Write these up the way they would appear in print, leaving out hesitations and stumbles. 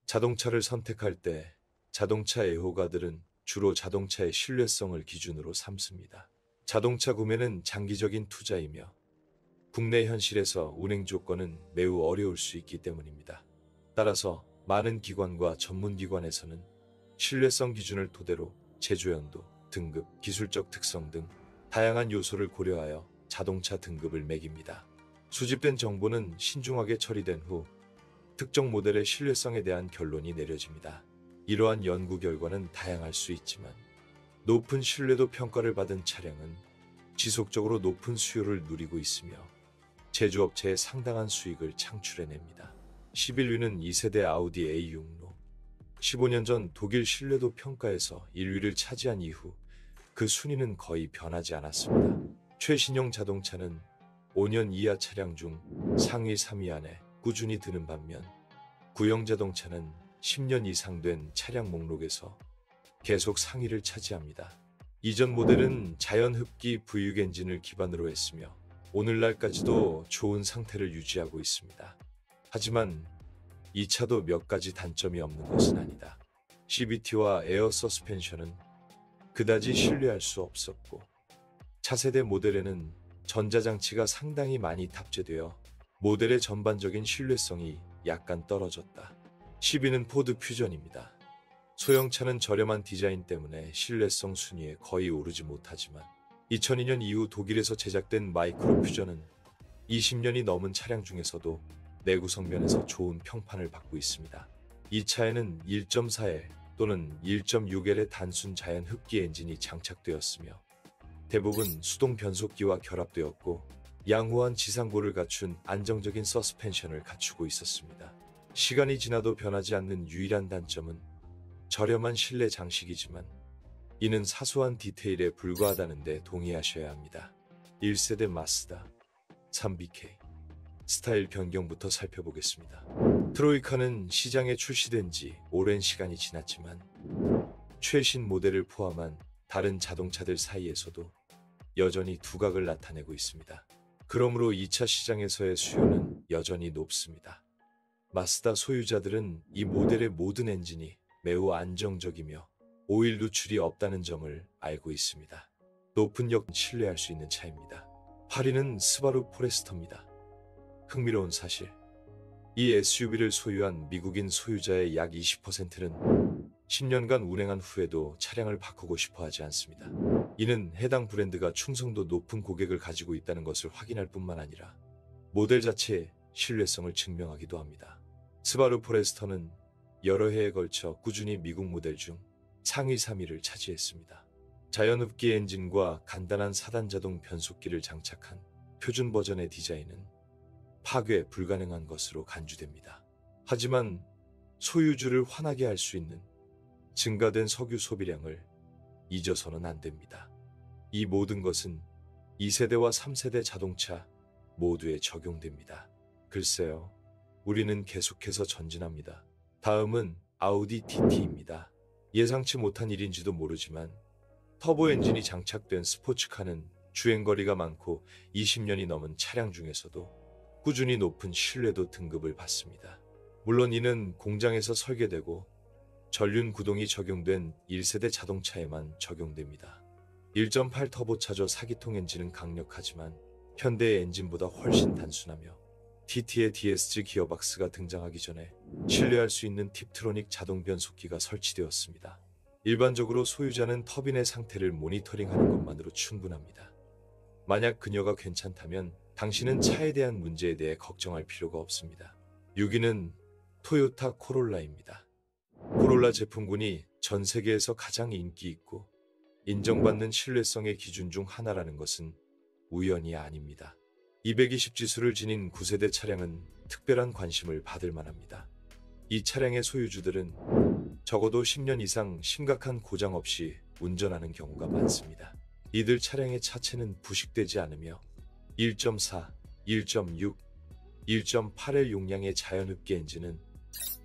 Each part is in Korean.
자동차를 선택할 때 자동차 애호가들은 주로 자동차의 신뢰성을 기준으로 삼습니다. 자동차 구매는 장기적인 투자이며 국내 현실에서 운행 조건은 매우 어려울 수 있기 때문입니다. 따라서 많은 기관과 전문기관에서는 신뢰성 기준을 토대로 제조연도, 등급, 기술적 특성 등 다양한 요소를 고려하여 자동차 등급을 매깁니다. 수집된 정보는 신중하게 처리된 후 특정 모델의 신뢰성에 대한 결론이 내려집니다. 이러한 연구 결과는 다양할 수 있지만 높은 신뢰도 평가를 받은 차량은 지속적으로 높은 수요를 누리고 있으며 제조업체에 상당한 수익을 창출해냅니다. 11위는 2세대 아우디 A6로 15년 전 독일 신뢰도 평가에서 1위를 차지한 이후 그 순위는 거의 변하지 않았습니다. 최신형 자동차는 5년 이하 차량 중 상위 3위 안에 꾸준히 드는 반면 구형 자동차는 10년 이상 된 차량 목록에서 계속 상위를 차지합니다. 이전 모델은 자연흡기 V6 엔진을 기반으로 했으며 오늘날까지도 좋은 상태를 유지하고 있습니다. 하지만 이 차도 몇 가지 단점이 없는 것은 아니다. CVT와 에어 서스펜션은 그다지 신뢰할 수 없었고 차세대 모델에는 전자장치가 상당히 많이 탑재되어 모델의 전반적인 신뢰성이 약간 떨어졌다. 10위는 포드 퓨전입니다. 소형차는 저렴한 디자인 때문에 신뢰성 순위에 거의 오르지 못하지만 2002년 이후 독일에서 제작된 마이크로 퓨전은 20년이 넘은 차량 중에서도 내구성 면에서 좋은 평판을 받고 있습니다. 이 차에는 1.4L 또는 1.6L의 단순 자연 흡기 엔진이 장착되었으며 대부분 수동 변속기와 결합되었고 양호한 지상고를 갖춘 안정적인 서스펜션을 갖추고 있었습니다. 시간이 지나도 변하지 않는 유일한 단점은 저렴한 실내 장식이지만 이는 사소한 디테일에 불과하다는 데 동의하셔야 합니다. 1세대 마스다 3BK 스타일 변경부터 살펴보겠습니다. 트로이카는 시장에 출시된 지 오랜 시간이 지났지만 최신 모델을 포함한 다른 자동차들 사이에서도 여전히 두각을 나타내고 있습니다. 그러므로 2차 시장에서의 수요는 여전히 높습니다. 마스다 소유자들은 이 모델의 모든 엔진이 매우 안정적이며 오일 누출이 없다는 점을 알고 있습니다. 높은 역 신뢰할 수 있는 차입니다. 8위는 스바루 포레스터입니다. 흥미로운 사실, 이 SUV를 소유한 미국인 소유자의 약 20%는 10년간 운행한 후에도 차량을 바꾸고 싶어 하지 않습니다. 이는 해당 브랜드가 충성도 높은 고객을 가지고 있다는 것을 확인할 뿐만 아니라 모델 자체의 신뢰성을 증명하기도 합니다. 스바루 포레스터는 여러 해에 걸쳐 꾸준히 미국 모델 중 상위 3위를 차지했습니다. 자연흡기 엔진과 간단한 4단 자동 변속기를 장착한 표준 버전의 디자인은 파괴 불가능한 것으로 간주됩니다. 하지만 소유주를 화나게 할 수 있는 증가된 석유 소비량을 잊어서는 안 됩니다. 이 모든 것은 2세대와 3세대 자동차 모두에 적용됩니다. 글쎄요, 우리는 계속해서 전진합니다. 다음은 아우디 TT입니다. 예상치 못한 일인지도 모르지만 터보 엔진이 장착된 스포츠카는 주행거리가 많고 20년이 넘은 차량 중에서도 꾸준히 높은 신뢰도 등급을 받습니다. 물론 이는 공장에서 설계되고 전륜 구동이 적용된 1세대 자동차에만 적용됩니다. 1.8 터보차저 4기통 엔진은 강력하지만 현대의 엔진보다 훨씬 단순하며 TT의 DSG 기어박스가 등장하기 전에 신뢰할 수 있는 팁트로닉 자동 변속기가 설치되었습니다. 일반적으로 소유자는 터빈의 상태를 모니터링하는 것만으로 충분합니다. 만약 그녀가 괜찮다면 당신은 차에 대한 문제에 대해 걱정할 필요가 없습니다. 6위는 토요타 코롤라입니다. 코롤라 제품군이 전 세계에서 가장 인기 있고 인정받는 신뢰성의 기준 중 하나라는 것은 우연이 아닙니다. 220 지수를 지닌 9세대 차량은 특별한 관심을 받을 만합니다. 이 차량의 소유주들은 적어도 10년 이상 심각한 고장 없이 운전하는 경우가 많습니다. 이들 차량의 차체는 부식되지 않으며 1.4, 1.6, 1.8L 용량의 자연흡기 엔진은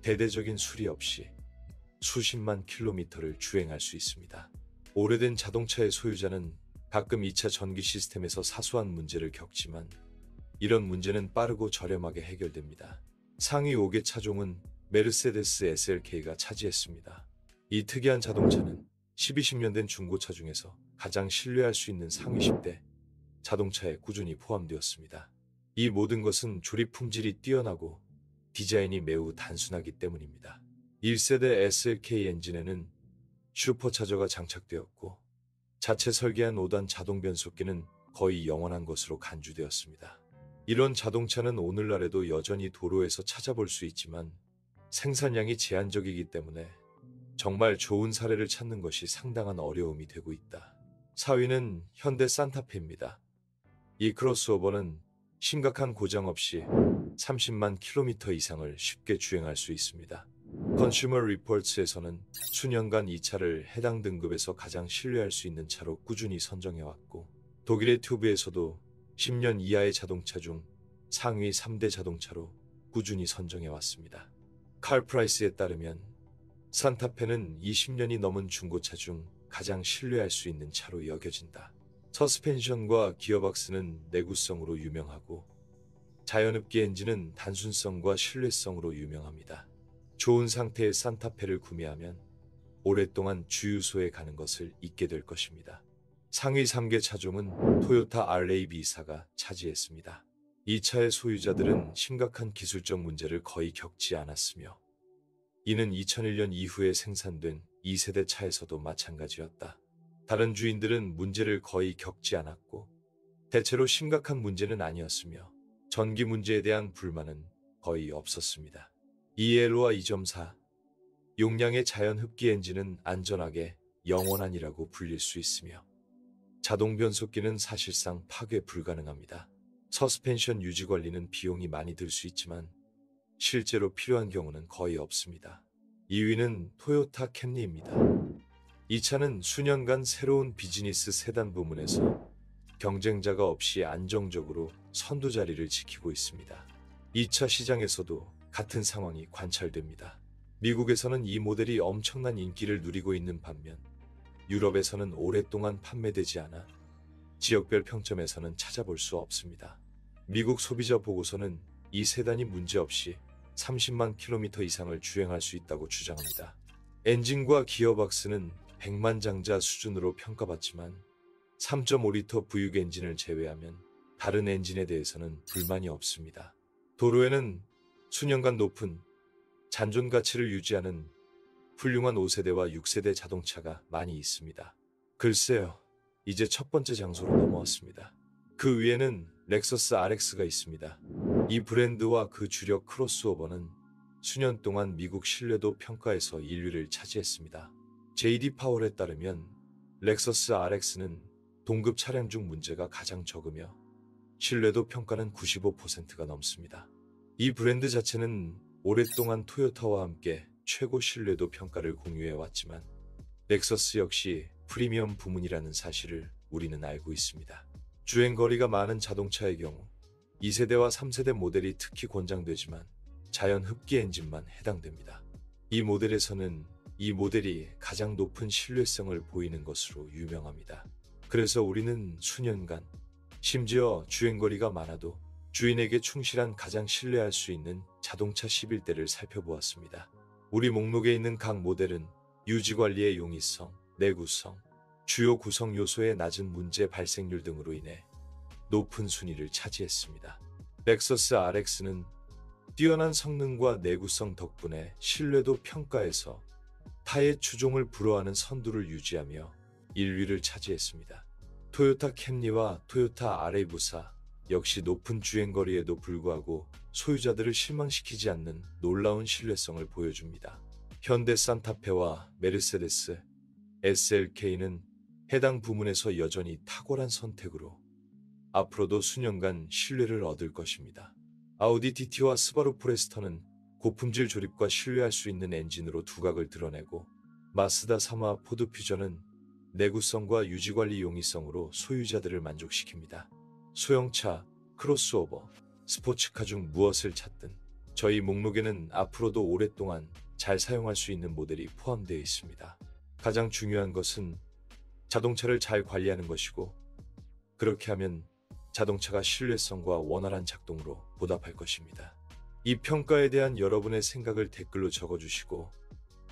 대대적인 수리 없이 수십만 킬로미터를 주행할 수 있습니다. 오래된 자동차의 소유자는 가끔 2차 전기 시스템에서 사소한 문제를 겪지만 이런 문제는 빠르고 저렴하게 해결됩니다. 상위 5개 차종은 메르세데스 SLK가 차지했습니다. 이 특이한 자동차는 12-10년 된 중고차 중에서 가장 신뢰할 수 있는 상위 10대 자동차에 꾸준히 포함되었습니다. 이 모든 것은 조립 품질이 뛰어나고 디자인이 매우 단순하기 때문입니다. 1세대 SLK 엔진에는 슈퍼차저가 장착되었고 자체 설계한 5단 자동 변속기는 거의 영원한 것으로 간주되었습니다. 이런 자동차는 오늘날에도 여전히 도로에서 찾아볼 수 있지만 생산량이 제한적이기 때문에 정말 좋은 사례를 찾는 것이 상당한 어려움이 되고 있다. 4위는 현대 산타페입니다. 이 크로스오버는 심각한 고장 없이 30만 킬로미터 이상을 쉽게 주행할 수 있습니다. 컨슈머 리포츠에서는 수년간 이 차를 해당 등급에서 가장 신뢰할 수 있는 차로 꾸준히 선정해왔고 독일의 튜브에서도 10년 이하의 자동차 중 상위 3대 자동차로 꾸준히 선정해왔습니다. 칼프라이스에 따르면 산타페는 20년이 넘은 중고차 중 가장 신뢰할 수 있는 차로 여겨진다. 서스펜션과 기어박스는 내구성으로 유명하고 자연흡기 엔진은 단순성과 신뢰성으로 유명합니다. 좋은 상태의 산타페를 구매하면 오랫동안 주유소에 가는 것을 잊게 될 것입니다. 상위 3개 차종은 토요타 RAV4가 차지했습니다. 이 차의 소유자들은 심각한 기술적 문제를 거의 겪지 않았으며 이는 2001년 이후에 생산된 2세대 차에서도 마찬가지였다. 다른 주인들은 문제를 거의 겪지 않았고 대체로 심각한 문제는 아니었으며 전기 문제에 대한 불만은 거의 없었습니다. ELO와 2.4 용량의 자연 흡기 엔진은 안전하게 영원한이라고 불릴 수 있으며 자동 변속기는 사실상 파괴 불가능합니다. 서스펜션 유지 관리는 비용이 많이 들 수 있지만 실제로 필요한 경우는 거의 없습니다. 2위는 토요타 캠리입니다. 이 차는 수년간 새로운 비즈니스 세단 부문에서 경쟁자가 없이 안정적으로 선두 자리를 지키고 있습니다. 2차 시장에서도 같은 상황이 관찰됩니다. 미국에서는 이 모델이 엄청난 인기를 누리고 있는 반면 유럽에서는 오랫동안 판매되지 않아 지역별 평점에서는 찾아볼 수 없습니다. 미국 소비자 보고서는 이 세단이 문제없이 30만 킬로미터 이상을 주행할 수 있다고 주장합니다. 엔진과 기어박스는 백만장자 수준으로 평가받지만 3.5리터 V6 엔진을 제외하면 다른 엔진에 대해서는 불만이 없습니다. 도로에는 수년간 높은 잔존 가치를 유지하는 훌륭한 5세대와 6세대 자동차가 많이 있습니다. 글쎄요, 이제 첫 번째 장소로 넘어왔습니다. 그 위에는 렉서스 RX가 있습니다. 이 브랜드와 그 주력 크로스오버는 수년 동안 미국 신뢰도 평가에서 1위를 차지했습니다. JD 파월에 따르면 렉서스 RX는 동급 차량 중 문제가 가장 적으며 신뢰도 평가는 95%가 넘습니다. 이 브랜드 자체는 오랫동안 토요타와 함께 최고 신뢰도 평가를 공유해왔지만 렉서스 역시 프리미엄 부문이라는 사실을 우리는 알고 있습니다. 주행거리가 많은 자동차의 경우 2세대와 3세대 모델이 특히 권장되지만 자연 흡기 엔진만 해당됩니다. 이 모델에서는 이 모델이 가장 높은 신뢰성을 보이는 것으로 유명합니다. 그래서 우리는 수년간 심지어 주행거리가 많아도 주인에게 충실한 가장 신뢰할 수 있는 자동차 11대를 살펴보았습니다. 우리 목록에 있는 각 모델은 유지관리의 용이성, 내구성, 주요 구성 요소의 낮은 문제 발생률 등으로 인해 높은 순위를 차지했습니다. 렉서스 RX는 뛰어난 성능과 내구성 덕분에 신뢰도 평가에서 타의 추종을 불허하는 선두를 유지하며 1위를 차지했습니다. 토요타 캠리와 토요타 RAV4 역시 높은 주행거리에도 불구하고 소유자들을 실망시키지 않는 놀라운 신뢰성을 보여줍니다. 현대 산타페와 메르세데스 SLK는 해당 부문에서 여전히 탁월한 선택으로 앞으로도 수년간 신뢰를 얻을 것입니다. 아우디 TT와 스바루 포레스터는 고품질 조립과 신뢰할 수 있는 엔진으로 두각을 드러내고 마스다 3와 포드 퓨전은 내구성과 유지관리 용이성으로 소유자들을 만족시킵니다. 소형차, 크로스오버, 스포츠카 중 무엇을 찾든 저희 목록에는 앞으로도 오랫동안 잘 사용할 수 있는 모델이 포함되어 있습니다. 가장 중요한 것은 자동차를 잘 관리하는 것이고 그렇게 하면 자동차가 신뢰성과 원활한 작동으로 보답할 것입니다. 이 평가에 대한 여러분의 생각을 댓글로 적어주시고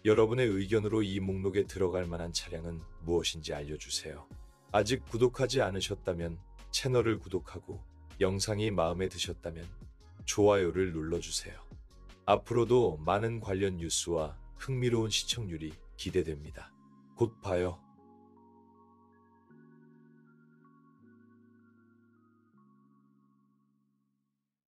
여러분의 의견으로 이 목록에 들어갈 만한 차량은 무엇인지 알려주세요. 아직 구독하지 않으셨다면 채널을 구독하고 영상이 마음에 드셨다면 좋아요를 눌러주세요. 앞으로도 많은 관련 뉴스와 흥미로운 시청률이 기대됩니다. 곧 봐요.